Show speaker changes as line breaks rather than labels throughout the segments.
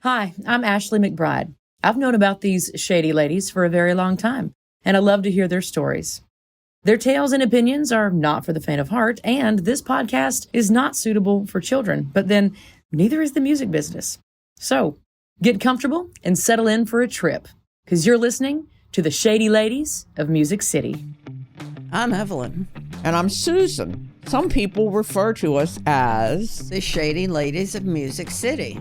Hi, I'm Ashley McBride. I've known about these Shady Ladies for a very long time, and I love to hear their stories. Their tales and opinions are not for the faint of heart, and this podcast is not suitable for children, but then neither is the music business. So, get comfortable and settle in for a trip, because you're listening to the Shady Ladies of Music City.
I'm Evelyn.
And I'm Susan. Some people refer to us as
the Shady Ladies of Music City.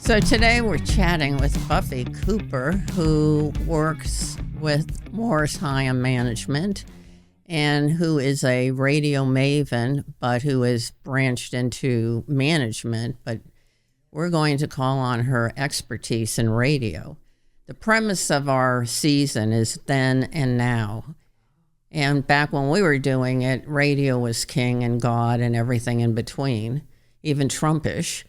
So today we're chatting with Buffy Cooper, who works with Morris Hyam Management and who is a radio maven, but who is branched into management. But we're going to call on her expertise in radio. The premise of our season is then and now. And back when we were doing it, radio was king and God and everything in between, even Trumpish.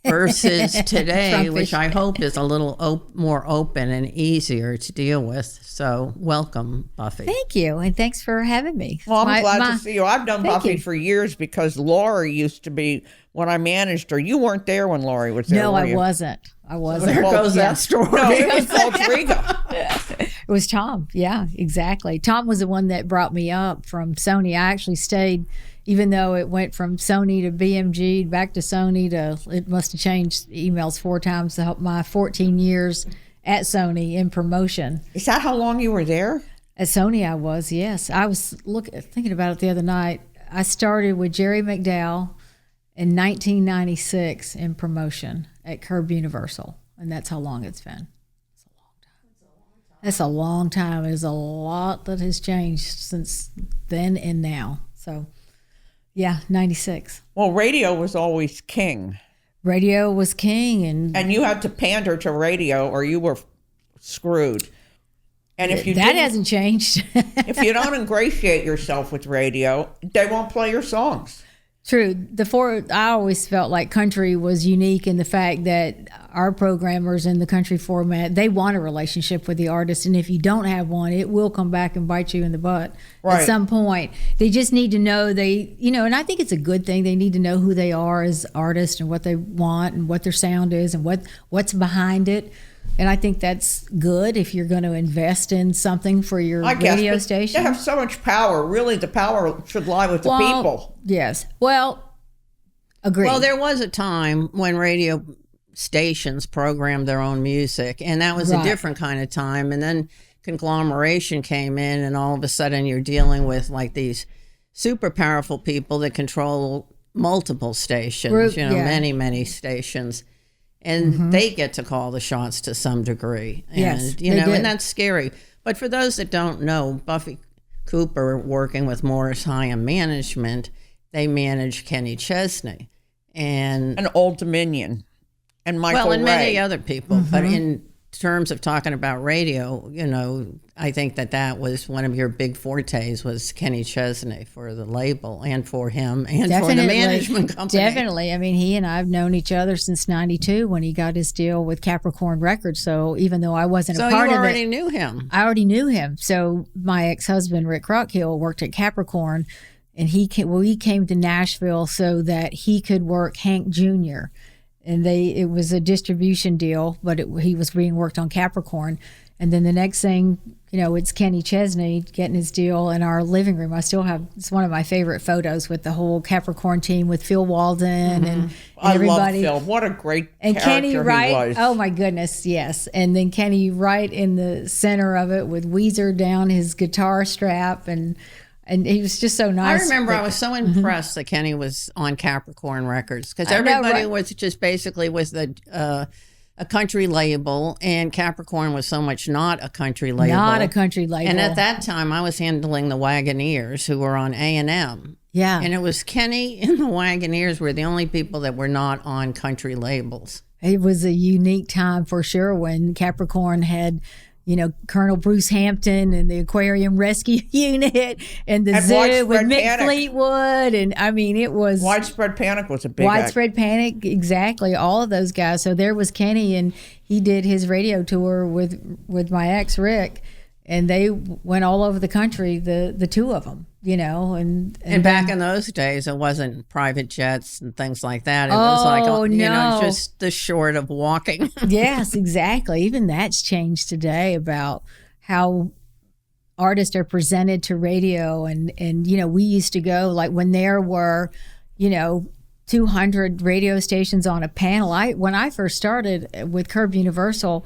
Versus today, which I hope is a little more open and easier to deal with. So welcome, Buffy.
Thank you, and thanks for having me.
Well, I'm glad to see you. I've known Buffy for years because Lori used to be, when I managed her. You weren't there when Lori was there,
No,
were
I
you?
wasn't.
There goes that story.
No, it was Voltriga.
It was Tom. Yeah, exactly. Tom was the one that brought me up from Sony. I actually stayed, even though it went from Sony to BMG, back to Sony to, it must have changed emails 4 times to help my 14 years at Sony in promotion.
Is that how long you were there?
At Sony I was, yes. I was thinking about it the other night. I started with Jerry McDowell in 1996 in promotion at Curb Universal, and that's how long it's been. That's a long time. There's a lot that has changed since then and now. So, yeah, 96.
Well, radio was always king.
Radio was king. And
you had to pander to radio or you were screwed. And if you
that hasn't changed.
If you don't ingratiate yourself with radio, they won't play your songs.
True. I always felt like country was unique in the fact that our programmers in the country format, they want a relationship with the artist. And if you don't have one, it will come back and bite you in the butt at some point. They just need to know and I think it's a good thing. They need to know who they are as artists and what they want and what their sound is and what's behind it. And I think that's good if you're going to invest in something for your radio station.
They have so much power. Really, the power should lie with the people.
Yes. Well, agreed.
Well, there was a time when radio stations programmed their own music, and that was a different kind of time. And then conglomeration came in, and all of a sudden you're dealing with like these super powerful people that control multiple stations, many, many stations. And they get to call the shots to some degree. And,
yes,
and that's scary. But for those that don't know, Buffy Cooper, working with Morris Hyam Management, they manage Kenny Chesney. And
Old Dominion. And Michael Ray.
And many other people. But in terms of talking about radio, I think that was one of your big fortes was Kenny Chesney for the label and for him and for the management company.
Definitely. I mean, he and I have known each other since 92 when he got his deal with Capricorn Records. So even though I wasn't a part of it.
So you already knew him.
I already knew him. So my ex-husband, Rick Rockhill, worked at Capricorn, and he came to Nashville so that he could work Hank Jr., and it was a distribution deal, but he was being worked on Capricorn. And then the next thing, it's Kenny Chesney getting his deal in our living room. I still have, it's one of my favorite photos with the whole Capricorn team with Phil Walden and everybody.
I love Phil. What a great
and
character
Kenny Wright,
he was.
Oh my goodness, yes. And then Kenny Wright in the center of it with Weezer down his guitar strap and he was just so nice.
I remember I was so impressed that Kenny was on Capricorn Records because everybody was just basically was a country label, and Capricorn was so much not a country label.
Not a country label.
And at that time, I was handling the Wagoneers, who were on A&M.
Yeah.
And it was Kenny and the Wagoneers were the only people that were not on country labels.
It was a unique time for sure when Capricorn had Colonel Bruce Hampton and the Aquarium Rescue Unit and the zoo with Mick Fleetwood. And I mean, it was...
Widespread Panic was a big
Widespread Panic, exactly. All of those guys. So there was Kenny, and he did his radio tour with my ex, Rick, and they went all over the country, the two of them. and
back in those days, it wasn't private jets and things like that. It was like, just the short of walking.
Yes, exactly. Even that's changed today about how artists are presented to radio. And we used to go, like, when there were, 200 radio stations on a panel. When I first started with Curb Universal,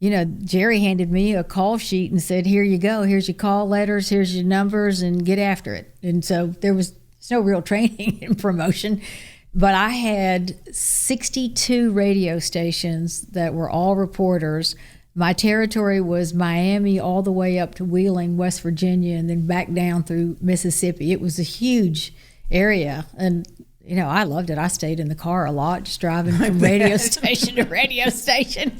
Jerry handed me a call sheet and said, here you go. Here's your call letters. Here's your numbers, and get after it. And so there was no real training in promotion. But I had 62 radio stations that were all reporters. My territory was Miami all the way up to Wheeling, West Virginia, and then back down through Mississippi. It was a huge your And I loved it. I stayed in the car a lot, just driving from radio station to radio station,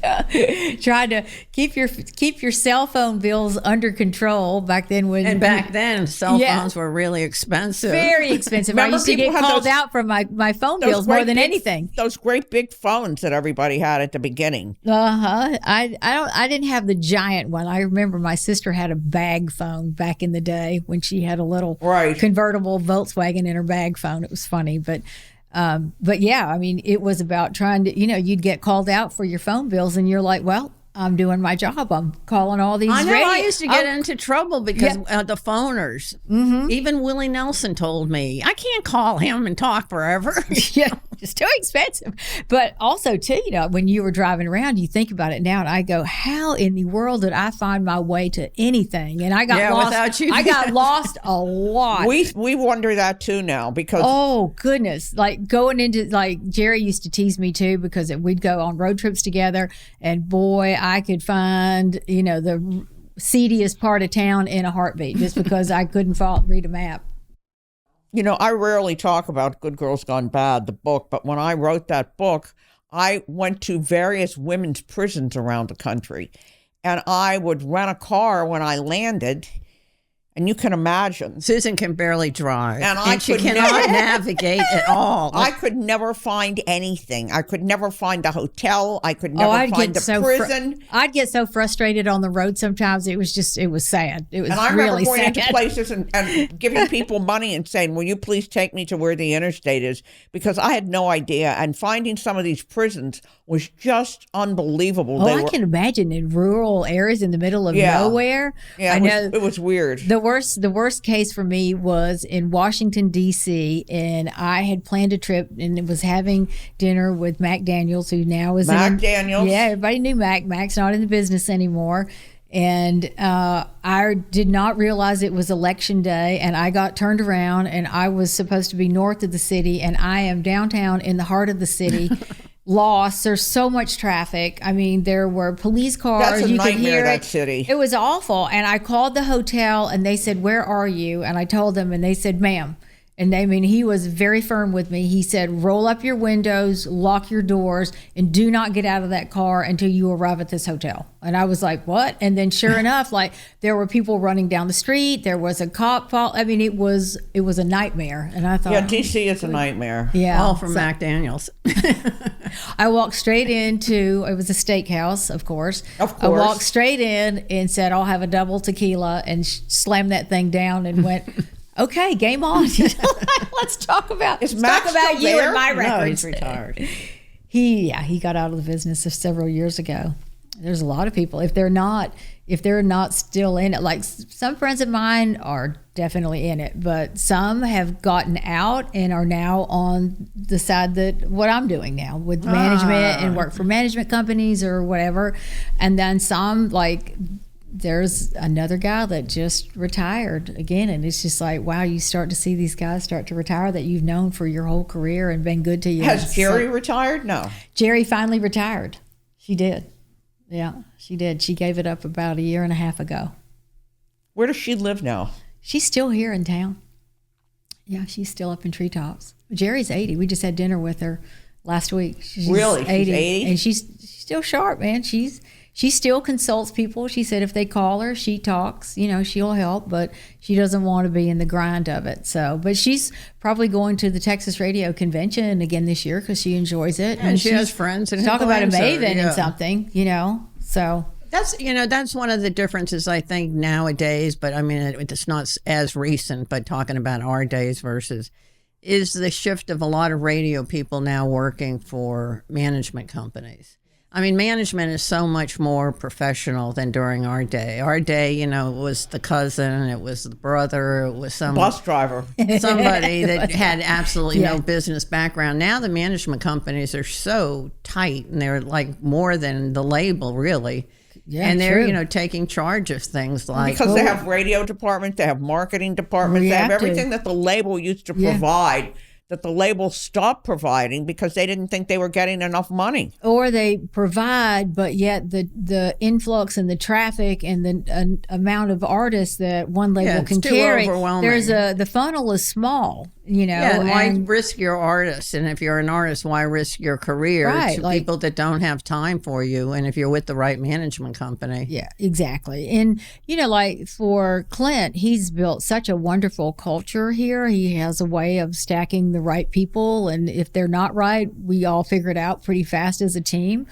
trying to keep your cell phone bills under control. Back then,
back then cell phones were really expensive,
very expensive. I used to get called out from my phone bills more than anything.
Those great big phones that everybody had at the beginning.
I didn't have the giant one. I remember my sister had a bag phone back in the day when she had a little convertible Volkswagen in her bag phone. It was funny, but yeah, I mean, it was about trying to, you'd get called out for your phone bills, and you're like, well, I'm doing my job. I'm calling all these.
I know. I used to get into trouble because the phoners. Mm-hmm. Even Willie Nelson told me I can't call him and talk forever.
Yeah, it's too expensive. But also, too, when you were driving around, you think about it now, and I go, how in the world did I find my way to anything? And I got lost.
Without you.
I got lost a lot.
We wonder that too now because.
Oh goodness! Like going into Jerry used to tease me too because we'd go on road trips together, and boy, I could find, the seediest part of town in a heartbeat just because I couldn't read a map.
I rarely talk about Good Girls Gone Bad, the book, but when I wrote that book, I went to various women's prisons around the country, and I would rent a car when I landed. And you can imagine.
Susan can barely drive. And she cannot navigate at all.
I could never find anything. I could never find a hotel. I could never find a prison.
I'd get so frustrated on the road sometimes. It was sad. It was really sad. And
I remember going into places and giving people money and saying, will you please take me to where the interstate is? Because I had no idea. And finding some of these prisons was just unbelievable.
I can imagine in rural areas in the middle of nowhere.
Yeah, it was weird.
The worst case for me was in Washington, D.C., and I had planned a trip and was having dinner with Mac Daniels, who now is
Daniels.
Yeah, everybody knew Mac. Mac's not in the business anymore. And I did not realize it was election day, and I got turned around, and I was supposed to be north of the city, and I am downtown in the heart of the city. Lost. There's so much traffic. I mean, there were police cars.
That's a
you
nightmare,
could hear
that city.
It was awful. And I called the hotel, and they said, where are you? And I told them, and they said, ma'am. And he was very firm with me. He said, roll up your windows, lock your doors, and do not get out of that car until you arrive at this hotel. And I was like, what? And then sure enough, there were people running down the street. There was a cop fall. I mean, it was a nightmare. And I thought,
DC is a nightmare.
Yeah.
All from Mac Daniels.
I walked straight into, it was a steakhouse, of course.
Of course.
I walked straight in and said, I'll have a double tequila, and slammed that thing down and went, okay, game on. Let's talk about you and my records.
No, he's retired.
He got out of the business several years ago. There's a lot of people, if they're not still in it, like some friends of mine are definitely in it, but some have gotten out and are now on the side that what I'm doing now with management and work for management companies or whatever. And then some, there's another guy that just retired again, and it's just like, wow, you start to see these guys start to retire that you've known for your whole career and been good to you.
Has Jerry retired? No.
Jerry finally retired. She did. Yeah, she did. She gave it up about a year and a half ago.
Where does she live now?
She's still here in town. Yeah, she's still up in Treetops. Jerry's 80. We just had dinner with her last week. She's
really?
80,
she's 80?
And she's still sharp, man. She still consults people. She said if they call her, she talks, she'll help, but she doesn't want to be in the grind of it. So, but she's probably going to the Texas Radio Convention again this year because she enjoys it.
And she has friends. And
talk about a maven and something, So
That's one of the differences I think nowadays, but I mean, it's not as recent, but talking about our days versus is the shift of a lot of radio people now working for management companies. I mean, management is so much more professional than during our day. Our day, it was the cousin, it was the brother, it was some
bus driver,
somebody that had absolutely no business background. Now the management companies are so tight, and they're like more than the label, really.
Yeah,
and they're,
true.
Taking charge of things like...
Because they have radio departments, they have marketing departments, they have everything that the label used to provide, that the label stopped providing because they didn't think they were getting enough money.
Or they provide, but yet the influx and the traffic and the amount of artists that one label can carry, the funnel is small,
and why risk your artist? And if you're an artist, why risk your career to people that don't have time for you? And if you're with the right management company.
Yeah, exactly. And, like for Clint, he's built such a wonderful culture here. He has a way of stacking the right people. And if they're not right, we all figure it out pretty fast as a team.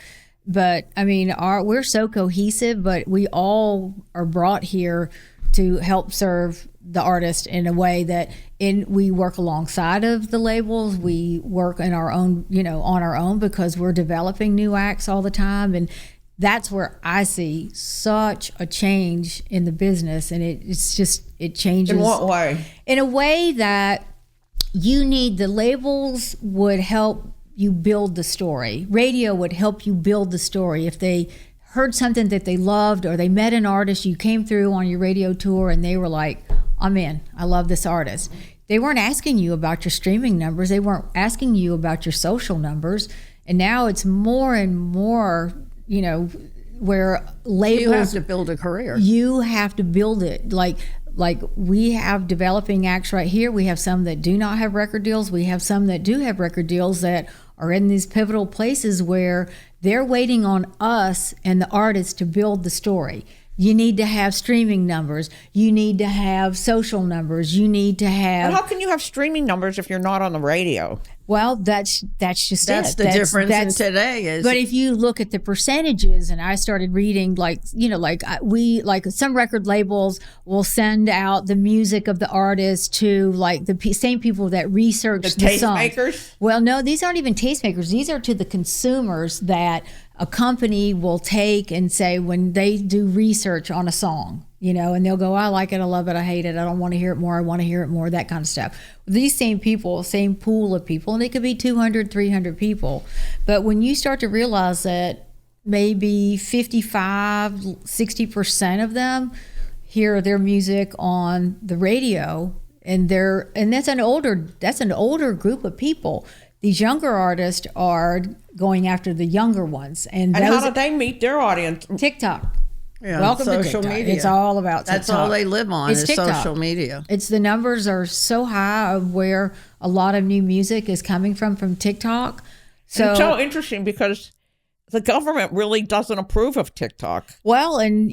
But I mean, we're so cohesive, but we all are brought here to help serve the artist in a way that we work alongside of the labels. We work in our own, on our own, because we're developing new acts all the time. And that's where I see such a change in the business. And it changes.
In what way?
In a way that the labels would help you build the story. Radio would help you build the story. If they heard something that they loved, or they met an artist, you came through on your radio tour and they were like, I'm in, I love this artist. They weren't asking you about your streaming numbers. They weren't asking you about your social numbers. And now it's more and more, where labels...
You have to build a career.
You have to build it. Like we have developing acts right here. We have some that do not have record deals. We have some that do have record deals that are in these pivotal places where they're waiting on us and the artist to build the story. You need to have streaming numbers. You need to have social numbers. You need to have...
And how can you have streaming numbers if you're not on the radio?
Well, that's just
that's the difference in today is.
But if you look at the percentages, and I started reading, some record labels will send out the music of the artist to the same people that research the songs.
Tastemakers?
Well, no, these aren't even tastemakers. These are to the consumers that a company will take and say when they do research on a song. And they'll go, I like it, I love it, I hate it, I don't want to hear it more, I want to hear it more, that kind of stuff. These same people, same pool of people, and it could be 200, 300 people. But when you start to realize that maybe 55, 60% of them hear their music on the radio, and that's an older group of people. These younger artists are going after the younger ones. And
how do they meet their audience?
TikTok.
Yeah,
welcome to
social
TikTok.
media.
It's all about TikTok.
That's all they live on is
TikTok.
social media.
It's the numbers are so high of where a lot of new music is coming from TikTok. So
it's so interesting because the government really doesn't approve of TikTok.
Well, and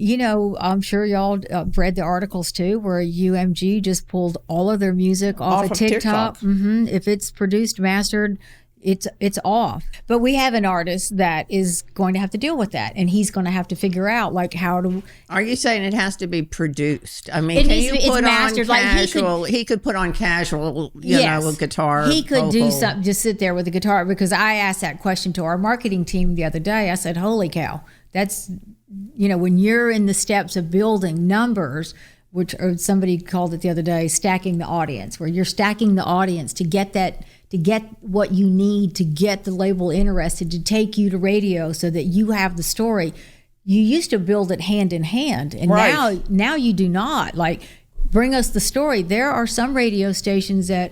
I'm sure y'all read the articles too, where UMG just pulled all of their music off of TikTok. Mm-hmm. If it's produced, mastered, it's off. But we have an artist that is going to have to deal with that, and he's going to have to figure out how to...
Are you saying it has to be produced? I mean, can you put on casual... He could put on casual, with guitar.
He could do something, just sit there with a guitar, because I asked that question to our marketing team the other day. I said, holy cow, that's, when you're in the steps of building numbers, which somebody called it the other day, stacking the audience, where you're stacking the audience to get what you need to get the label interested, to take you to radio so that you have the story. You used to build it hand in hand, and now you do not. Bring us the story. There are some radio stations that,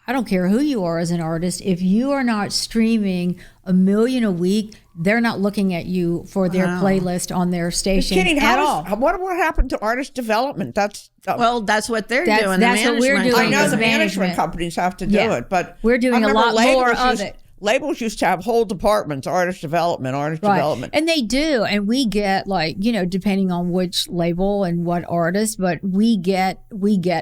I don't care who you are as an artist, if you are not streaming 1 million a week, they're not looking at you for their playlist on their station at all.
What happened to artist development? That's
what they're doing.
That's what we're doing.
I know the management companies have to do it, but
we're doing a lot more of it.
Labels used to have whole departments, artist development.
And they do. And we get depending on which label and what artist, but we get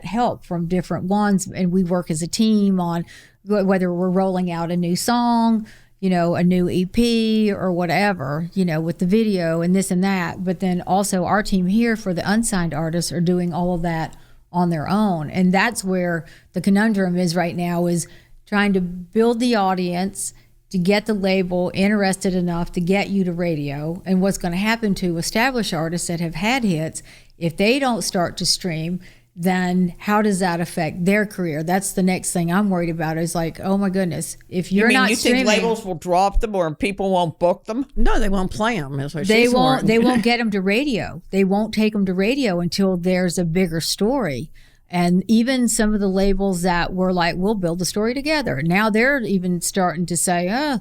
help from different ones, and we work as a team on whether we're rolling out a new song, a new EP or whatever, with the video and this and that. But then also our team here for the unsigned artists are doing all of that on their own. And that's where the conundrum is right now, is trying to build the audience to get the label interested enough to get you to radio. And what's going to happen to established artists that have had hits, if they don't start to stream, then how does that affect their career? That's the next thing I'm worried about, is like, oh my goodness, if you're not streaming,
think labels will drop them or people won't book them?
No, they won't play them.
They won't get them to radio. They won't take them to radio until there's a bigger story. And even some of the labels that were like, we'll build the story together, now they're even starting to say,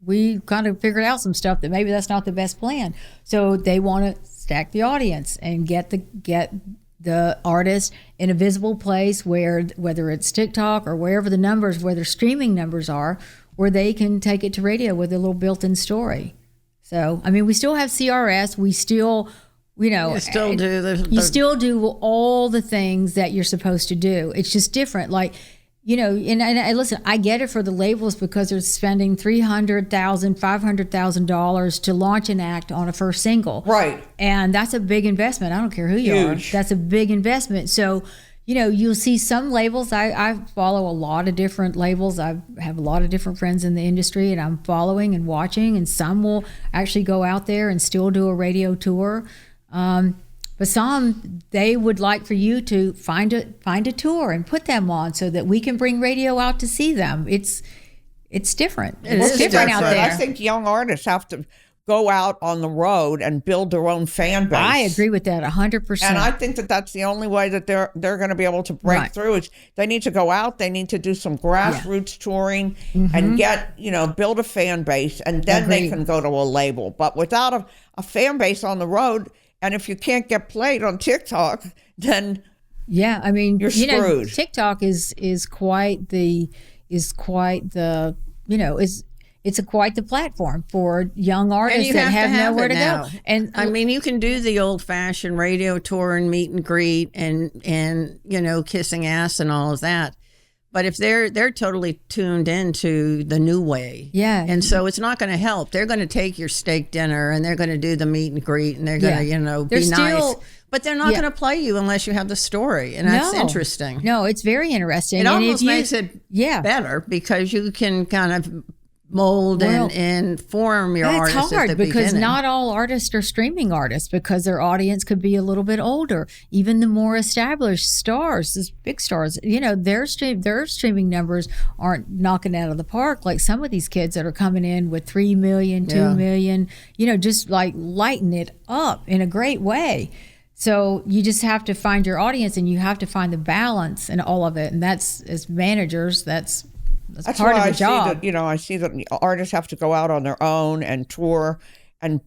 we kind of figured out some stuff that maybe that's not the best plan. So they want to stack the audience and get the artist in a visible place where, whether it's TikTok or wherever the numbers, where their streaming numbers are, where they can take it to radio with a little built-in story. So, I mean, we still have CRS. We still,
you still do
you still do all the things that you're supposed to do. It's just different. Like, and listen, I get it for the labels, because they're spending $300,000, $500,000 to launch an act on a first single.
Right.
And that's a big investment. I don't care who you are. That's a big investment. So, you'll see some labels. I follow a lot of different labels. I have a lot of different friends in the industry, and I'm following and watching, and some will actually go out there and still do a radio tour. But some, they would like for you to find a tour and put them on so that we can bring radio out to see them. It's different. It's different out there.
I think young artists have to go out on the road and build their own fan base.
I agree with that 100%.
And I think that that's the only way that they're going to be able to break through. Is they need to go out, they need to do some grassroots touring and get, build a fan base, and then they can go to a label. But without a fan base on the road, and if you can't get played on TikTok, then
I mean,
you're screwed.
TikTok is quite the quite the platform for young artists that have nowhere to go.
And I mean, you can do the old-fashioned radio tour and meet and greet and kissing ass and all of that. But if they're totally tuned into the new way, and so it's not going to help. They're going to take your steak dinner and they're going to do the meet and greet and they're going to be nice. But they're not going to play you unless you have the story, and that's interesting.
No, it's very interesting.
It almost makes it better, because you can kind of mold and form your artist.
It's hard
at the
because
beginning.
not all artists are streaming artists, because their audience could be a little bit older. Even the more established stars, these big stars, their streaming numbers aren't knocking out of the park like some of these kids that are coming in with 3 million, 2 million, just like lighting it up in a great way. So you just have to find your audience, and you have to find the balance in all of it. And that's, as managers, that's part of the job.
I see that artists have to go out on their own and tour, and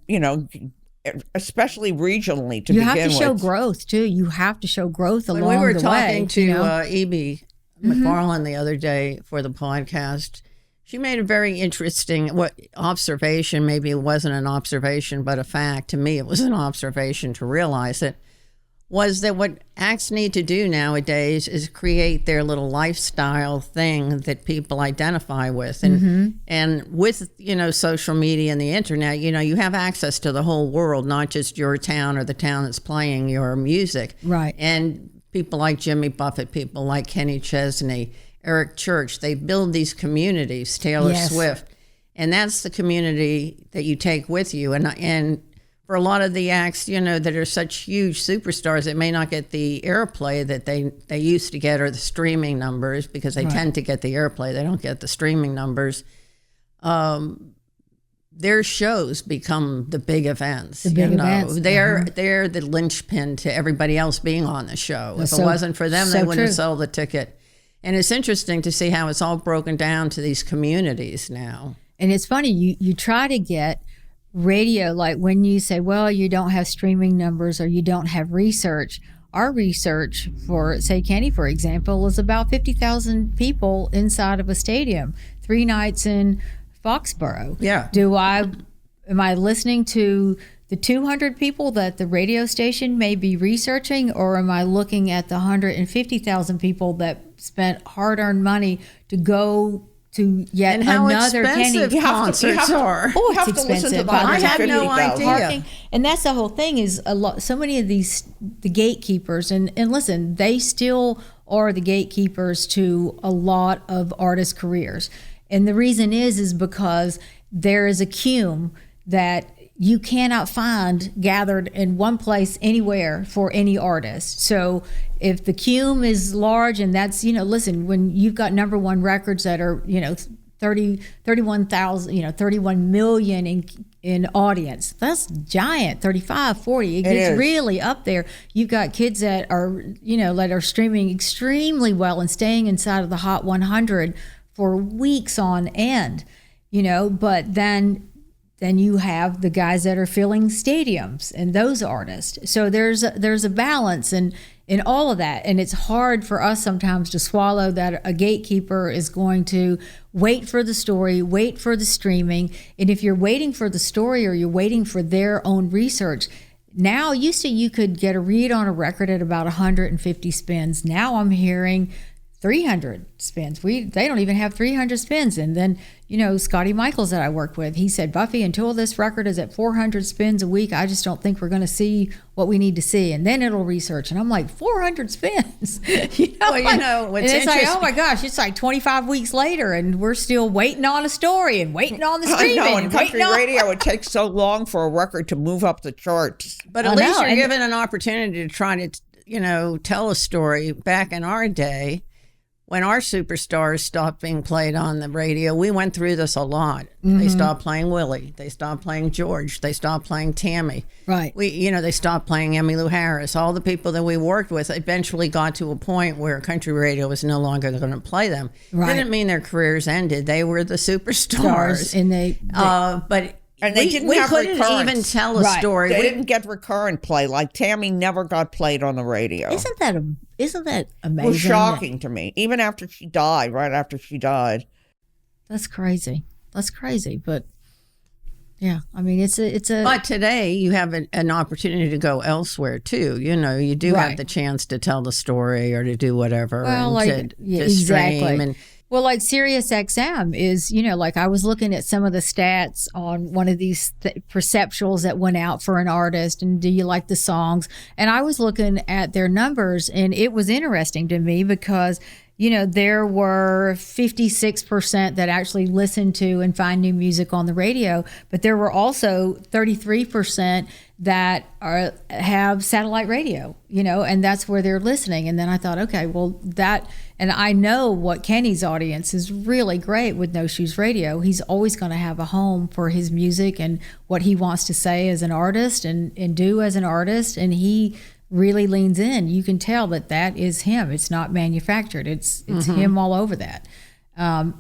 especially regionally to begin with.
You have to show growth too. You have to show growth along the way.
We were talking to E.B. McFarland the other day for the podcast. She made a very interesting observation. Maybe it wasn't an observation, but a fact. To me, it was an observation to realize it. Was that what acts need to do nowadays is create their little lifestyle thing that people identify with. And with, social media and the internet, you have access to the whole world, not just your town or the town that's playing your music.
Right.
And people like Jimmy Buffett, people like Kenny Chesney, Eric Church, they build these communities, Taylor Swift. And that's the community that you take with you. And for a lot of the acts, that are such huge superstars, it may not get the airplay that they used to get, or the streaming numbers, because they tend to get the airplay. They don't get the streaming numbers. Their shows become the big events.
Events.
They're the linchpin to everybody else being on the show. If it wasn't for them, they wouldn't sell the ticket. And it's interesting to see how it's all broken down to these communities now.
And it's funny, you try to get radio, like when you say, well, you don't have streaming numbers or you don't have research. Our research for, say, Kenny, for example, is about 50,000 people inside of a stadium, 3 nights in Foxborough.
Yeah.
Am I listening to the 200 people that the radio station may be researching, or am I looking at the 150,000 people that spent hard-earned money to go yet
And how
another
expensive
Kenny.
concerts are.
Oh,
It's
have to listen to
expensive.
the
I had no
150,000.
idea.
Parking. And that's the whole thing is so many of the gatekeepers and listen, they still are the gatekeepers to a lot of artists' careers. And the reason is because there is a cume that you cannot find gathered in one place anywhere for any artist. So if the cume is large, and that's, listen, when you've got number one records that are, 31,000, 31 million in audience, that's giant. 35, 40, it gets really up there. You've got kids that are, that are streaming extremely well and staying inside of the Hot 100 for weeks on end, but then you have the guys that are filling stadiums and those artists. So there's a balance in all of that. And it's hard for us sometimes to swallow that a gatekeeper is going to wait for the story, wait for the streaming. And if you're waiting for the story or you're waiting for their own research, now used to you could get a read on a record at about 150 spins. Now I'm hearing 300 spins. They don't even have 300 spins. And then, Scotty Michaels that I worked with, he said, Buffy, until this record is at 400 spins a week, I just don't think we're going to see what we need to see. And then it'll research. And I'm like, 400 spins?
What's
and it's like, oh
interesting-
my gosh, it's like 25 weeks later and we're still waiting on a story and waiting on the streaming.
I know, in
and
country
waiting on-
radio, it takes so long for a record to move up the charts.
But at
I
least
know,
you're
and-
given an opportunity to try to, tell a story. Back in our day, when our superstars stopped being played on the radio, we went through this a lot. They stopped playing Willie. They stopped playing George. They stopped playing Tammy.
Right.
They stopped playing Emmylou Harris. All the people that we worked with eventually got to a point where country radio was no longer going to play them.
Right.
Didn't mean their careers ended. They were the superstars.
And
But
And they
we
didn't have
couldn't
recurrence.
even tell a
Right.
story.
They
We-
didn't get recurrent play. Like Tammy never got played on the radio.
isn't that amazing?
It was shocking to me, even after she died, right after she died.
That's crazy. But yeah, I mean, it's a.
But today you have an opportunity to go elsewhere too. You do
Right.
have the chance to tell the story or to do whatever.
Well,
and to
exactly.
stream and
Well, like Sirius XM is, like I was looking at some of the stats on one of these perceptuals that went out for an artist and do you like the songs? And I was looking at their numbers and it was interesting to me because, there were 56% that actually listen to and find new music on the radio, but there were also 33% that have satellite radio, and that's where they're listening. And then I thought, okay, well and I know what Kenny's audience is really great with No Shoes Radio. He's always going to have a home for his music and what he wants to say as an artist and do as an artist. And he really leans in. You can tell that is him. It's not manufactured. It's him all over that.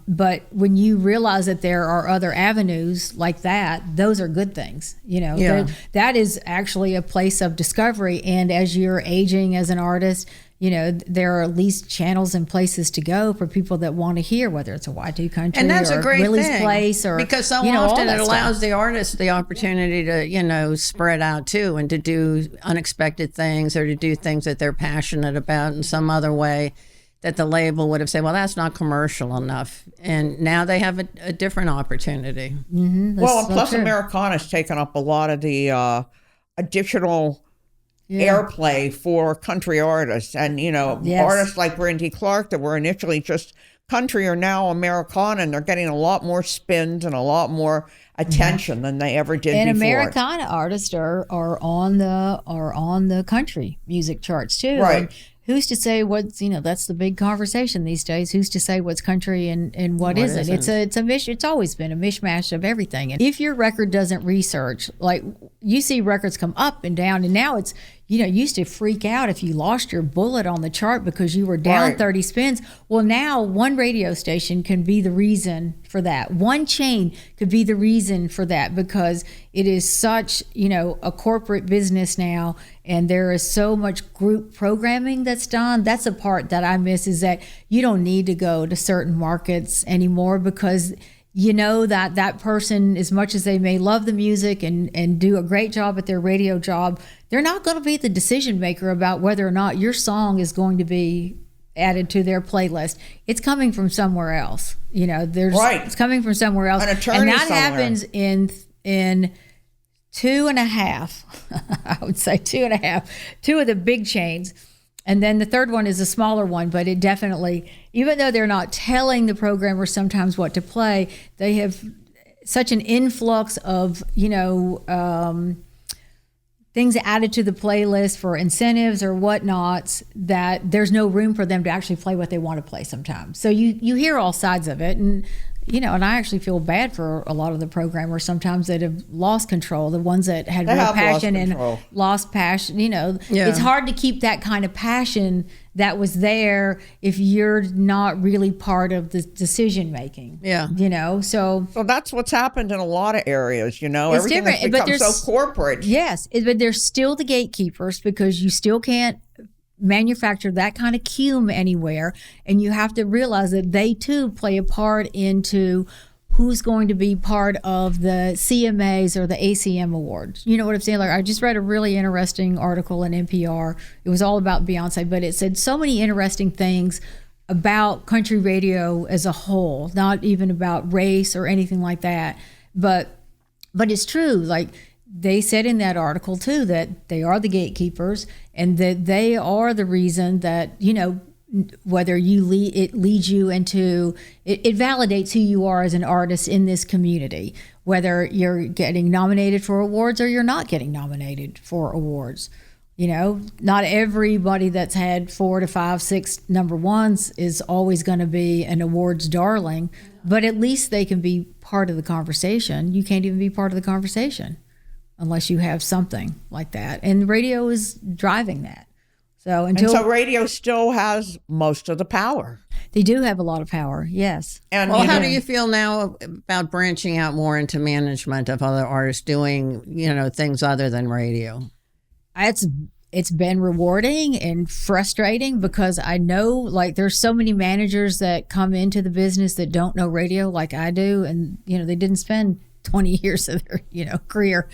But when you realize that there are other avenues like that, those are good things. That is actually a place of discovery. And as you're aging as an artist, there are at least channels and places to go for people that want to hear, whether it's a Y2 Country
and that's
or
a great
Willie's
thing
Place or
because so
all
often
that
it allows
stuff.
the artist the opportunity to spread out too and to do unexpected things or to do things that they're passionate about in some other way that the label would have said, well, that's not commercial enough. And now they have a different opportunity.
Well, and
so
plus
true.
Americana's taken up a lot of the additional airplay for country artists. And,
Yes.
artists like Randy Clark that were initially just country are now Americana, and they're getting a lot more spins and a lot more attention than they ever did
And
before.
Americana artists are on the country music charts too.
Right.
And who's to say what's that's the big conversation these days. Who's to say what's country and what isn't? It's always been a mishmash of everything. And if your record doesn't research, like you see records come up and down, and now it's used to freak out if you lost your bullet on the chart because you were down
Right.
30 spins. Well, now one radio station can be the reason for that. One chain could be the reason for that because it is such, a corporate business now, and there is so much group programming that's done. That's a part that I miss, is that you don't need to go to certain markets anymore because that person, as much as they may love the music and do a great job at their radio job, they're not going to be the decision maker about whether or not your song is going to be added to their playlist, it's coming from somewhere else. You know,
Right.
it's coming from somewhere else.
An attorney
and that
somewhere.
happens in 2.5, I would say 2.5, two of the big chains. And then the third one is a smaller one, but it definitely, even though they're not telling the programmers sometimes what to play, they have such an influx of, things added to the playlist for incentives or whatnots that there's no room for them to actually play what they want to play sometimes. So you hear all sides of it. And, and I actually feel bad for a lot of the programmers sometimes that have lost control, the ones that had real passion and lost passion. It's hard to keep that kind of passion that was there if you're not really part of the decision making.
Yeah.
So
that's what's happened in a lot of areas,
it's
everything
different,
has become so corporate.
Yes, but there's still the gatekeepers because you still can't manufacture that kind of cume anywhere, and you have to realize that they too play a part into who's going to be part of the CMAs or the ACM awards. You know what I'm saying? Like, I just read a really interesting article in NPR. It was all about Beyonce, but it said so many interesting things about country radio as a whole, not even about race or anything like that. But it's true. Like, they said in that article too that they are the gatekeepers and that they are the reason that, whether it leads you into, it validates who you are as an artist in this community, whether you're getting nominated for awards or you're not getting nominated for awards. Not everybody that's had 4 to 5, 6 number ones is always going to be an awards darling, but at least they can be part of the conversation. You can't even be part of the conversation unless you have something like that. And radio is driving that. So
radio still has most of the power.
They do have a lot of power, yes.
And
how do you feel now about branching out more into management of other artists doing, things other than radio?
It's been rewarding and frustrating because I know, like, there's so many managers that come into the business that don't know radio like I do, and they didn't spend 20 years of their career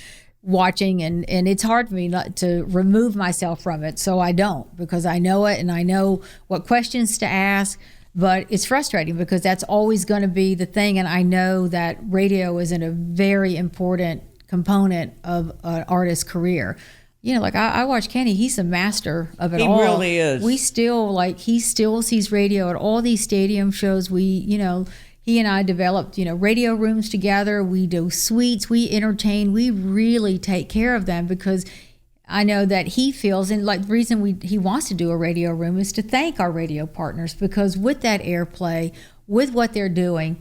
watching, and it's hard for me not to remove myself from it, so I don't, because I know it and I know what questions to ask. But it's frustrating because that's always going to be the thing, and I know that radio is a very important component of an artist's career. Like I watch Kenny, he's a master of it all.
He really is.
He still sees radio at all these stadium shows. He and I developed, radio rooms together. We do suites, we entertain, we really take care of them because I know that he feels, and like the reason he wants to do a radio room is to thank our radio partners, because with that airplay, with what they're doing,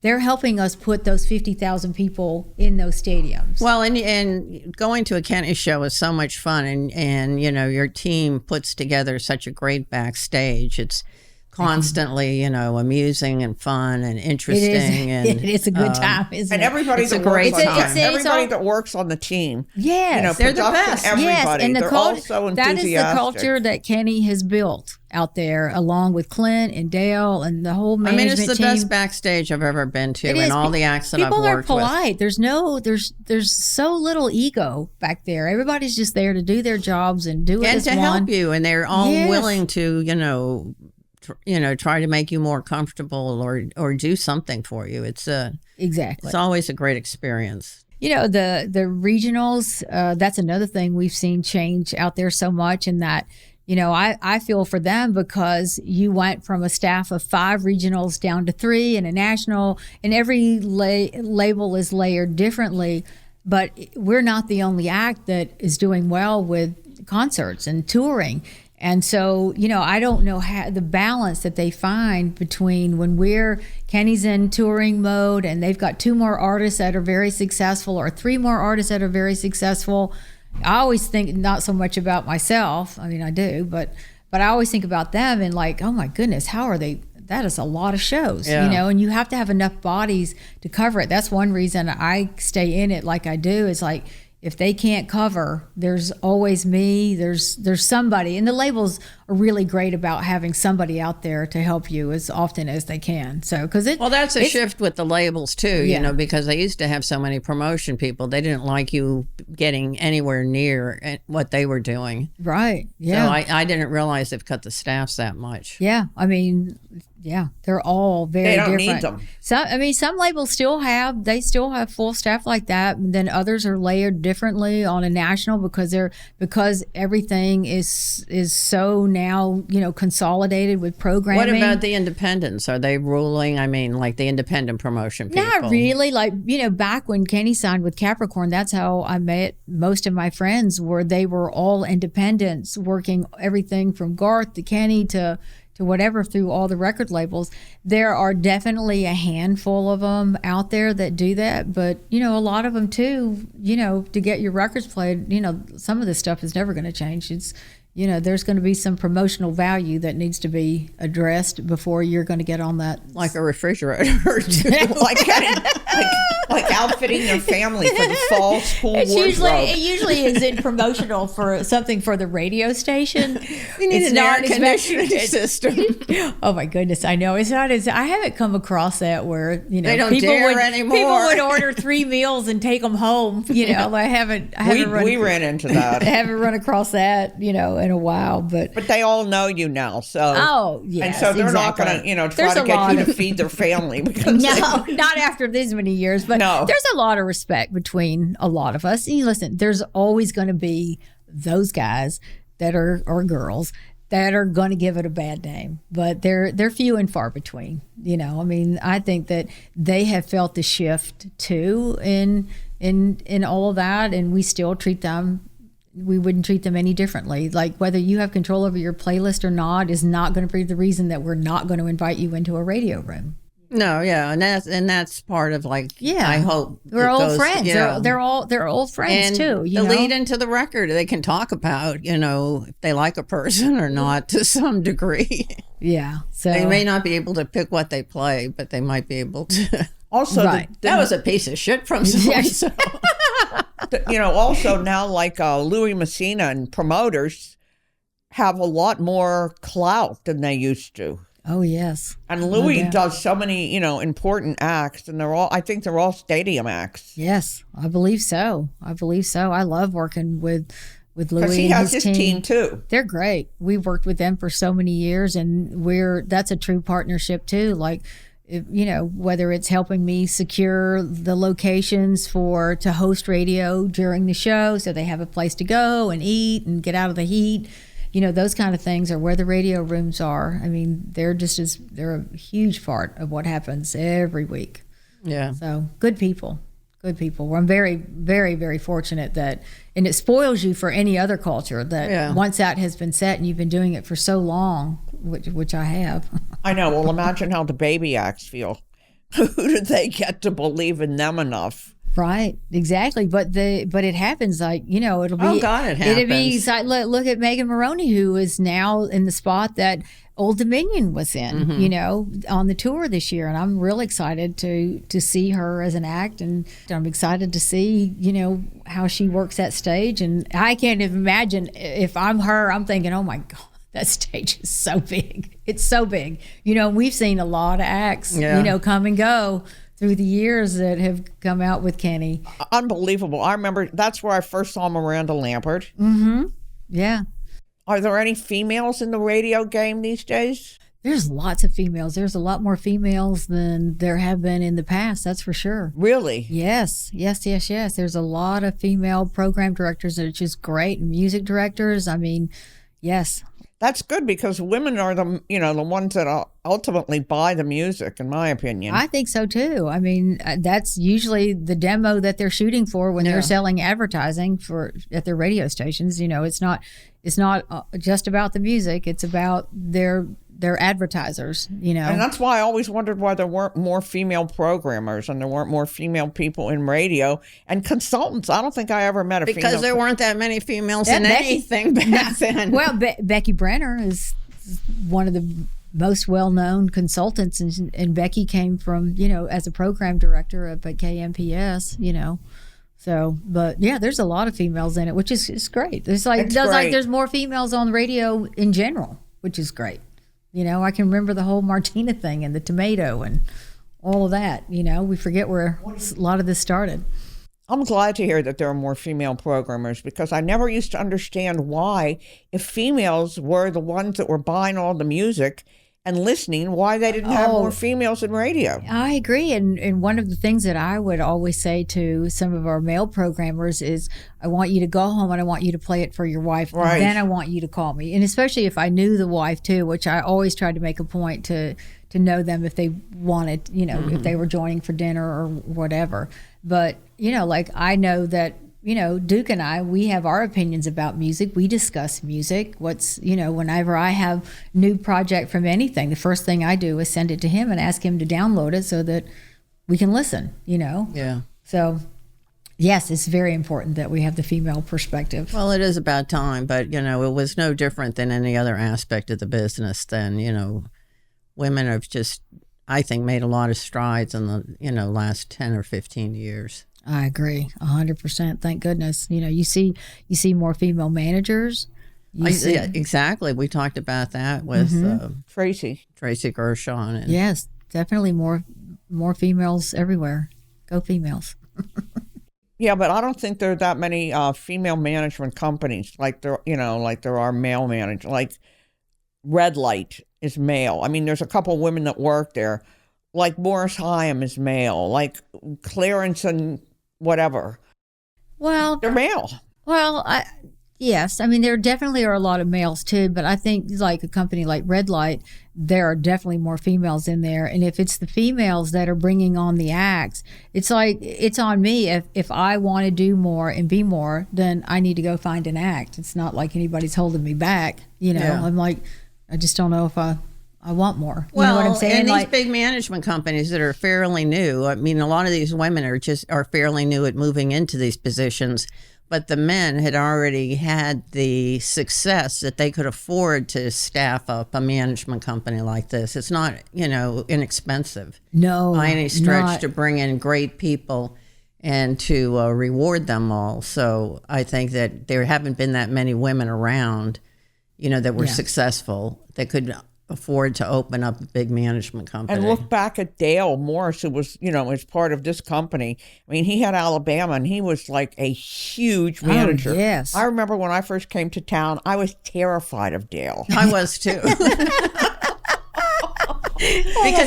they're helping us put those 50,000 people in those stadiums.
Well, and going to a Kenny show is so much fun, and your team puts together such a great backstage. It's constantly, amusing and fun and interesting.
It's a good time, isn't
and
it?
everybody
It's
that
a great
works
time.
everybody that works on the team.
Yes.
They're the
production,
best.
Everybody.
Yes, and
they're all so
that
enthusiastic.
is the culture that Kenny has built out there, along with Clint and Dale and the whole management
it's the
team.
best backstage I've ever been to, and all the acts that I've
People are
worked with.
polite. There's so little ego back there. Everybody's just there to do their jobs and do it
And
as
to
one.
help you, and they're all
Yes.
willing to, try to make you more comfortable or do something for you. It's
Exactly.
It's always a great experience.
The regionals, that's another thing we've seen change out there so much, in that, I feel for them because you went from a staff of 5 regionals down to 3 and a national, and every label is layered differently. But we're not the only act that is doing well with concerts and touring. And so, I don't know how the balance that they find between when Kenny's in touring mode and they've got 2 more artists that are very successful or 3 more artists that are very successful. I always think not so much about myself. I mean, I do, but I always think about them and like, oh my goodness, how are they? That is a lot of shows, and you have to have enough bodies to cover it. That's one reason I stay in it like I do. Is like, if they can't cover, there's always me. There's somebody, and the labels are really great about having somebody out there to help you as often as they can. So,
well, that's a shift with the labels too, you know, because they used to have so many promotion people. They didn't like you getting anywhere near what they were doing.
Right. Yeah.
So I didn't realize they've cut the staffs that much.
Yeah. I mean, yeah, they're all very different.
They don't need them.
Some labels still have full staff like that, and then others are layered differently on a national because everything is so now, you know, consolidated with programming.
What about the independents? Are they ruling? I mean, like the independent promotion people?
Not really. Like, you know, back when Kenny signed with Capricorn, that's how I met most of my friends. They were all independents, working everything from Garth to Kenny to whatever through all the record labels. There are definitely a handful of them out there that do that, but you know, a lot of them too, you know, to get your records played, you know, some of this stuff is never going to change. It's, you know, there's going to be some promotional value that needs to be addressed before you're going to get on that.
Like a refrigerator or two.
like outfitting your family for the fall school wardrobe.
It usually isn't promotional for something for the radio station.
You need an air conditioning system.
Oh my goodness, I know. It's not as, I haven't come across that where, you know,
they don't
people
dare anymore.
People would order 3 meals and take them home. You know, I haven't
we ran into that.
I haven't run across that, you know, in a while, but
they all know you now. So
yes,
and so they're not going to, you know, try to get you to feed their family because
not after this many years. But there's a lot of respect between a lot of us. And listen, there's always going to be those guys that are or girls that are going to give it a bad name, but they're few and far between. You know, I mean, I think that they have felt the shift too in all of that, and we still treat them. We wouldn't treat them any differently. Like whether you have control over your playlist or not is not going to be the reason that we're not going to invite you into a radio room.
No, yeah, and that's part of like. Yeah, I hope
we're old friends. Yeah. They're old friends
and
too.
You know? Lead into the record, they can talk about, you know, if they like a person or not to some degree.
Yeah, so
they may not be able to pick what they play, but they might be able to.
Also,
that was a piece of shit from so.
You know, also now like Louis Messina and promoters have a lot more clout than they used to.
Oh, yes.
And Louis does so many, you know, important acts, and I think they're all stadium acts.
Yes, I believe so. I love working with Louis.
Because he has his team too.
They're great. We've worked with them for so many years, and that's a true partnership too. Like, you know, whether it's helping me secure the locations to host radio during the show so they have a place to go and eat and get out of the heat. You know, those kind of things are where the radio rooms are. I mean, they're a huge part of what happens every week.
Yeah.
So good people. I'm very, very, very fortunate and it spoils you for any other culture that once that has been set and you've been doing it for so long, which I have.
I know. Well, imagine how the baby acts feel. Who do they get to believe in them enough?
Right, exactly. But it happens, like, you know, it'll be.
Oh God, it happens.
It'll be like, look at Megan Maroney, who is now in the spot that Old Dominion was in, you know, on the tour this year, and I'm real excited to see her as an act, and I'm excited to see, you know, how she works that stage, and I can't even imagine if I'm her. I'm thinking, oh my God, that stage is so big. It's so big. You know, we've seen a lot of acts, you know, come and go through the years that have come out with Kenny.
Unbelievable. I remember that's where I first saw Miranda Lambert.
Mm-hmm. Yeah.
Are there any females in the radio game these days?
There's lots of females. There's a lot more females than there have been in the past, that's for sure.
Really?
Yes. There's a lot of female program directors that are just great, and music directors. I mean, yes.
That's good, because women are the ones that ultimately buy the music, in my opinion.
I think so too. I mean, that's usually the demo that they're shooting for when they're selling advertising at their radio stations. You know, it's not just about the music. It's about their advertisers, you know.
And that's why I always wondered why there weren't more female programmers and there weren't more female people in radio and consultants. I don't think I ever met a female.
Because there weren't that many females in anything back then.
Well, Becky Brenner is one of the most well-known consultants, and Becky came from, you know, as a program director at KMPS, you know. So, but yeah, there's a lot of females in it, which is great. It's like there's more females on the radio in general, which is great. You know, I can remember the whole Martina thing and the tomato and all of that. You know, we forget where a lot of this started.
I'm glad to hear that there are more female programmers, because I never used to understand why, if females were the ones that were buying all the music and listening, why they didn't have more females in radio.
I agree. And one of the things that I would always say to some of our male programmers is, I want you to go home and I want you to play it for your wife. Right. And then I want you to call me. And especially if I knew the wife too, which I always tried to make a point to know them if they wanted, you know, if they were joining for dinner or whatever. But, you know, like I know that, you know, Duke and I, we have our opinions about music. We discuss music. What's, you know, whenever I have new project from anything, the first thing I do is send it to him and ask him to download it so that we can listen, you know?
Yeah.
So, yes, it's very important that we have the female perspective.
Well, it is about time, but, you know, it was no different than any other aspect of the business. Then, you know, women have just, I think, made a lot of strides in the, you know, last 10 or 15 years.
I agree 100%. Thank goodness. You know, you see more female managers.
Exactly. We talked about that with
Tracy
Gershon. And
yes, definitely more females everywhere. Go females.
Yeah, but I don't think there are that many female management companies like there are male managers. Like Red Light is male. I mean, there's a couple women that work there. Like Morris Hyam is male. Like Clarence and whatever.
Well,
they're male.
Well, yes. I mean, there definitely are a lot of males too, but I think like a company like Red Light, there are definitely more females in there. And if it's the females that are bringing on the acts, it's like, it's on me. If I want to do more and be more, then I need to go find an act. It's not like anybody's holding me back. You know, I'm like, I just don't know if I want more. You know what I'm saying?
And these big management companies that are fairly new, I mean, a lot of these women are fairly new at moving into these positions, but the men had already had the success that they could afford to staff up a management company like this. It's not, you know, inexpensive.
No,
by any stretch to bring in great people and to reward them all. So I think that there haven't been that many women around, you know, that were successful, that could afford to open up a big management company.
And look back at Dale Morris, who was, you know, as part of this company. I mean, he had Alabama, and he was like a huge manager.
Oh, yes.
I remember when I first came to town, I was terrified of Dale.
I was too. Because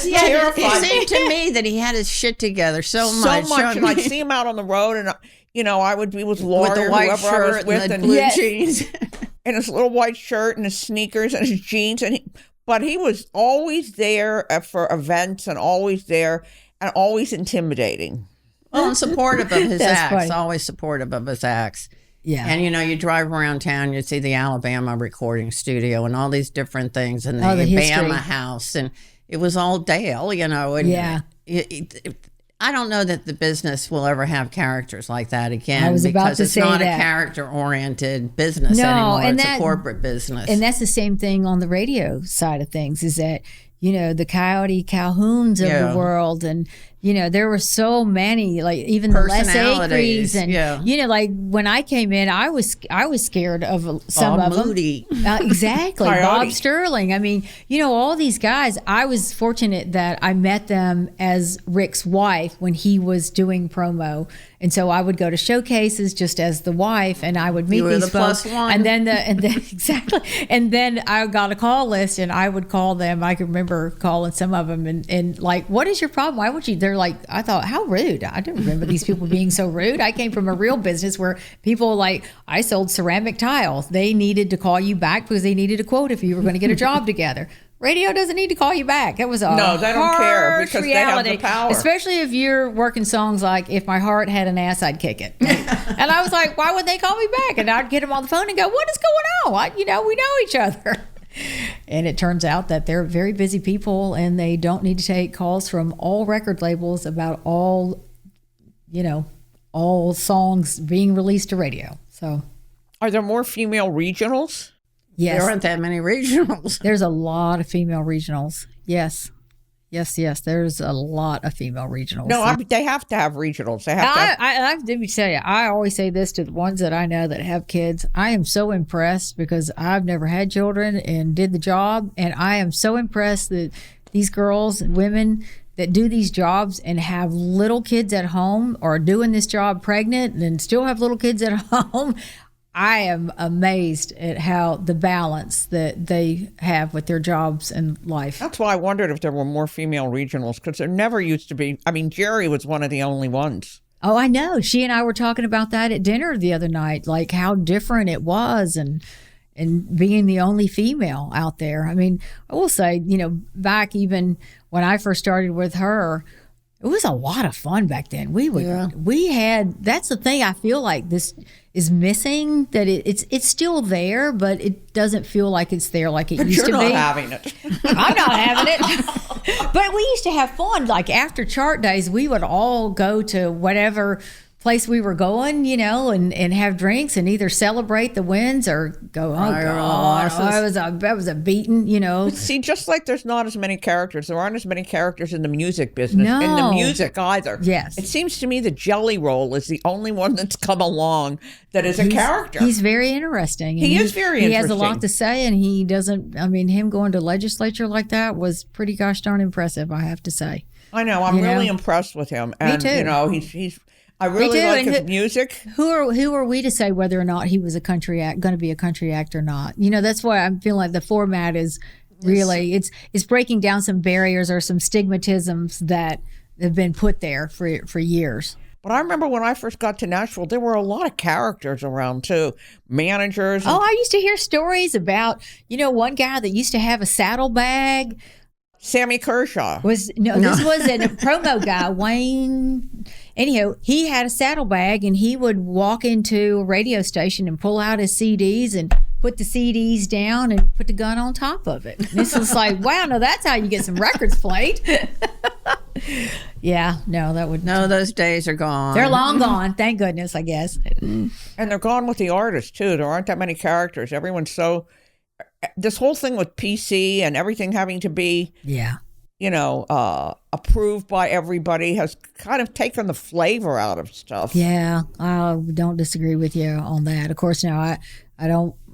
it seemed to me that he had his shit together so much.
And I'd see him out on the road, and, you know, I would be with Laura,
with the white shirt and the blue jeans.
And his little white shirt and his sneakers and his jeans, but he was always there for events and always there and always intimidating.
Well, and supportive of his acts,
funny.
always supportive of his acts.
Yeah.
And, you know, you drive around town, you see the Alabama recording studio and all these different things and the Alabama house. And it was all Dale, you know. And I don't know that the business will ever have characters like that again, because it's not a character-oriented business anymore. It's a corporate business.
And that's the same thing on the radio side of things, is that, you know, the Coyote Calhouns of the world, and, you know, there were so many, like even the Les Acres, and you know, like when I came in, I was scared of some of them.
Moody.
Exactly, Bob Sterling. I mean, you know, all these guys. I was fortunate that I met them as Rick's wife when he was doing promo, and so I would go to showcases just as the wife, and I would meet these folks. And then exactly, and then I got a call list, and I would call them. I can remember calling some of them and like, what is your problem? Why would you? They're like, I thought, how rude. I didn't remember these people being so rude. I came from a real business where people, like, I sold ceramic tiles. They needed to call you back because they needed a quote if you were going to get a job together. Radio doesn't need to call you back. It was a
no, they don't care because
reality,
they have the power.
Especially if you're working songs like "If My Heart Had an Ass, I'd Kick It," and I was like, why would they call me back? And I'd get them on the phone and go, "What is going on? You know, we know each other." And it turns out that they're very busy people, and they don't need to take calls from all record labels about all, you know, all songs being released to radio. So,
are there more female regionals?
Yes.
There aren't that many regionals.
There's a lot of female regionals. Yes. Yes, yes. There's a lot of female regionals.
No, they have to have regionals. They have to have,
let me tell you, I always say this to the ones that I know that have kids. I am so impressed because I've never had children and did the job. And I am so impressed that these girls and women that do these jobs and have little kids at home or doing this job pregnant and still have little kids at home. I am amazed at how the balance that they have with their jobs and life.
That's why I wondered if there were more female regionals, because there never used to be. I mean, Jerry was one of the only ones.
Oh, I know. She and I were talking about that at dinner the other night, like how different it was and being the only female out there. I mean, I will say, back even when I first started with her, it was a lot of fun back then. That's the thing I feel like this is missing, that it's still there, but it doesn't feel like it's there like it
But
used to be.
You're not having it.
I'm not having it. But we used to have fun. Like after chart days, we would all go to whatever place we were going, and have drinks and either celebrate the wins or go, that was a beating,
But see, just like there's not as many characters, there aren't as many characters in the music business, in the
No.
music either.
Yes.
It seems to me the Jelly Roll is the only one that's come along that is a character.
He's very interesting. And
He is very
He has a
interesting.
lot to say, and he doesn't, him going to legislature like that was pretty gosh darn impressive, I have to say.
I know. I'm really impressed with him. And,
too.
He's I really like his music.
Who are we to say whether or not he was a going to be a country act or not? That's why I'm feeling like the format is really it's breaking down some barriers or some stigmatisms that have been put there for years.
But I remember when I first got to Nashville, there were a lot of characters around too, managers.
Oh, I used to hear stories about one guy that used to have a saddlebag.
Sammy Kershaw.
This was a promo guy, Wayne. Anyhow, he had a saddlebag and he would walk into a radio station and pull out his CDs and put the CDs down and put the gun on top of it. And this was like, wow, no, that's how you get some records played. Yeah, no, that would.
No, those days are gone.
They're long gone. Thank goodness, I guess.
And they're gone with the artists too. There aren't that many characters. Everyone's so. This whole thing with PC and everything having to be, approved by everybody has kind of taken the flavor out of stuff.
Yeah, I don't disagree with you on that. Of course, now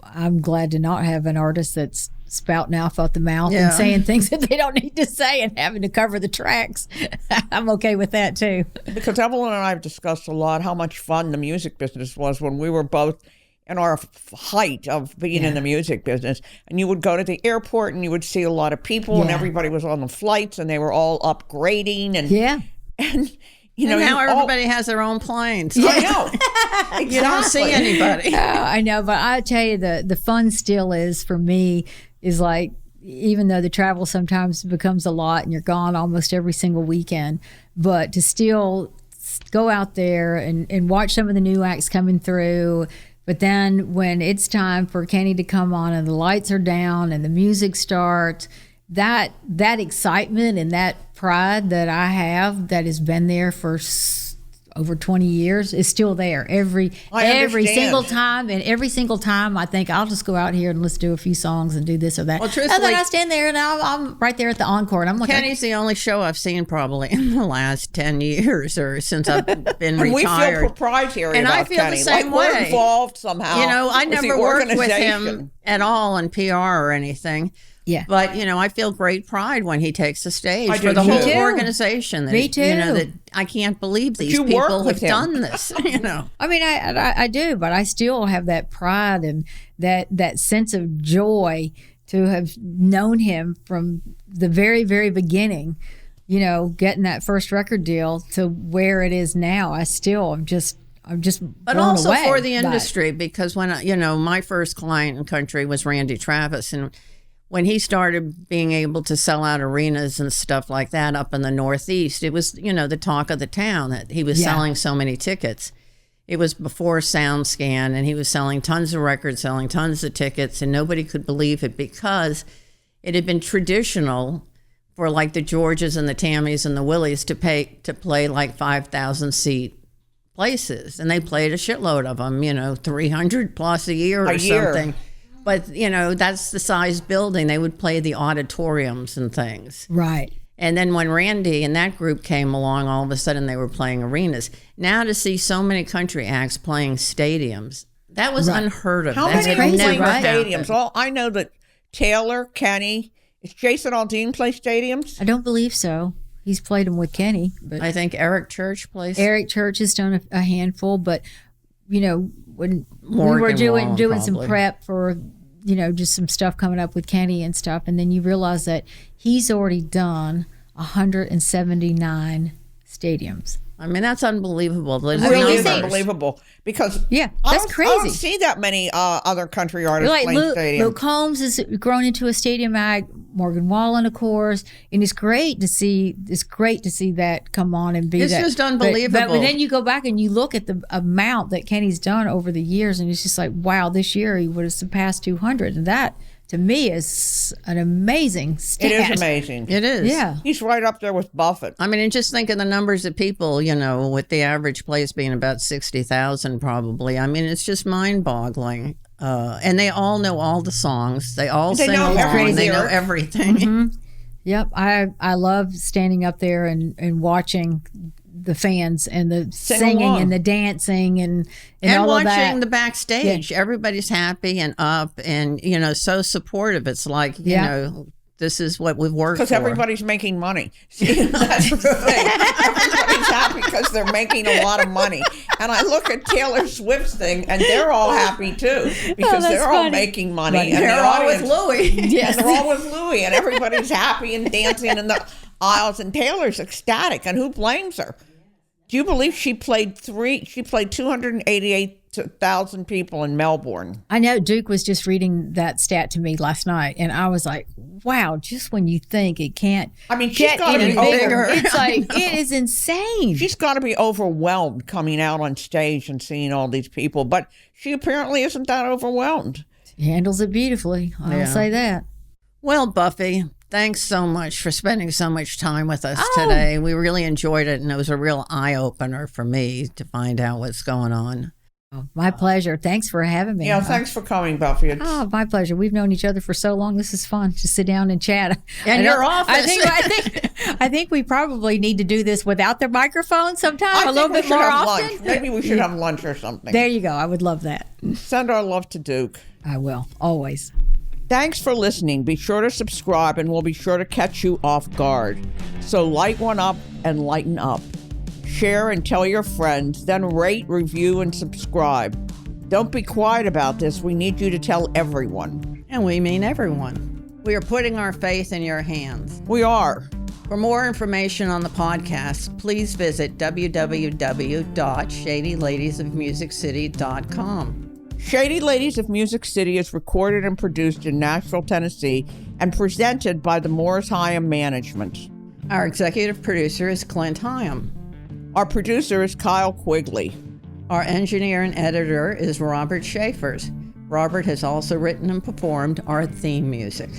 I'm glad to not have an artist that's spouting off out the mouth and saying things that they don't need to say and having to cover the tracks. I'm okay with that too.
Because Evelyn and I have discussed a lot how much fun the music business was when we were both in our height of being in the music business. And you would go to the airport and you would see a lot of people and everybody was on the flights and they were all upgrading. And
now everybody has their own planes.
I know. Exactly.
You don't see anybody.
I know, but I tell you, the fun still is, for me, is like, even though the travel sometimes becomes a lot and you're gone almost every single weekend, but to still go out there and watch some of the new acts coming through. But then when it's time for Kenny to come on and the lights are down and the music starts, that excitement and that pride that I have that has been there for over 20 years is still there every single time. And every single time I think I'll just go out here and let's do a few songs and do this or that.
Well, truthfully,
and then I stand there and I'm right there at the encore and I'm like,
Kenny's the only show I've seen probably in the last 10 years or since I've been
and
retired.
we feel proprietary
and
about
I feel
Kenny.
the same
like
way.
We're involved somehow.
I
with
never
the
worked with
organization.
him at all in PR or anything.
Yeah.
But, I feel great pride when he takes the stage
I
for
do
the
too.
whole
Me too.
organization. That
Me too.
That I can't believe these
you work
people
with
have
him.
done this,
I mean, I do, but I still have that pride and that sense of joy to have known him from the very, very beginning, getting that first record deal to where it is now. I'm just
But
blown
also
away
for the
by it.
industry, because when, my first client in country was Randy Travis. And when he started being able to sell out arenas and stuff like that up in the Northeast, it was, the talk of the town that he was selling so many tickets. It was before SoundScan, and he was selling tons of records, selling tons of tickets, and nobody could believe it because it had been traditional for like the Georges and the Tammys and the Willies to play like 5,000 seat places, and they played a shitload of them, 300 plus a year or something. But, that's the size building. They would play the auditoriums and things.
Right.
And then when Randy and that group came along, all of a sudden they were playing arenas. Now to see so many country acts playing stadiums, that was unheard of.
How
That
many
had
play
never
stadiums?
happened.
Well, I know that Taylor, Kenny, is Jason Aldean play stadiums?
I don't believe so. He's played them with Kenny, but
I think Eric Church plays.
Eric Church has done a handful. But when we were
Morgan
doing
Wallen,
some
probably.
prep for just some stuff coming up with Kenny and stuff, and then you realize that he's already done 179 stadiums.
I mean, that's unbelievable. The
Really is
numbers.
unbelievable because
Yeah,
I
that's
don't
crazy.
see that many other country artists
Like
playing stadiums.
Luke Combs has grown into a stadium act. Morgan Wallen, of course, and it's great to see. It's great to see that come on and be
It's
that.
just
But
unbelievable.
then you go back and you look at the amount that Kenny's done over the years, and it's just like, wow, this year he would have surpassed 200, and that to me is an amazing stat.
It is amazing.
It is.
Yeah.
He's right up there with Buffett.
I mean, and just think of the numbers of people, with the average place being about 60,000 probably. I mean, it's just mind-boggling. And they all know all the songs. They all
They
sing
know
along.
every
They know
lyric.
everything.
Yep, I love standing up there and watching the fans and the
Sing
singing
along.
and the dancing and
And
all of that.
watching the backstage. Everybody's happy and up and, so supportive. It's like, this is what we've worked for.
Because everybody's making money. See, that's the thing. Everybody's happy because they're making a lot of money. And I look at Taylor Swift's thing, and they're all happy too because
that's
they're all
funny.
making money.
Right.
And
They're
the
all with
audience,
Louis.
and they're all with Louis, and everybody's happy and dancing in the aisles. And Taylor's ecstatic, and who blames her? Do you believe she played 288,000 people in Melbourne?
I know Duke was just reading that stat to me last night, and I was like, wow, just when you think it can't
I mean, she's
get
got to
any
be
bigger,
over.
it's like, it is insane.
She's got to be overwhelmed coming out on stage and seeing all these people, but she apparently isn't that overwhelmed.
She handles it beautifully. I'll say that.
Well, Buffy, thanks so much for spending so much time with us today. We really enjoyed it, and it was a real eye-opener for me to find out what's going on.
My pleasure. Thanks for having me.
Yeah, thanks for coming, Buffy.
Oh, my pleasure. We've known each other for so long. This is fun. Just sit down and chat.
And your office.
I think we probably need to do this without the microphone sometime, a little bit more often.
Lunch. Maybe we should have lunch or something.
There you go. I would love that.
Send our love to Duke.
I will, always.
Thanks for listening. Be sure to subscribe, and we'll be sure to catch you off guard. So light one up and lighten up. Share and tell your friends, then rate, review, and subscribe. Don't be quiet about this. We need you to tell everyone.
And we mean everyone. We are putting our faith in your hands.
We are.
For more information on the podcast, please visit www.shadyladiesofmusiccity.com.
Shady Ladies of Music City is recorded and produced in Nashville, Tennessee, and presented by the Morris Hyam Management.
Our executive producer is Clint Hyam.
Our producer is Kyle Quigley.
Our engineer and editor is Robert Schaefers. Robert has also written and performed our theme music.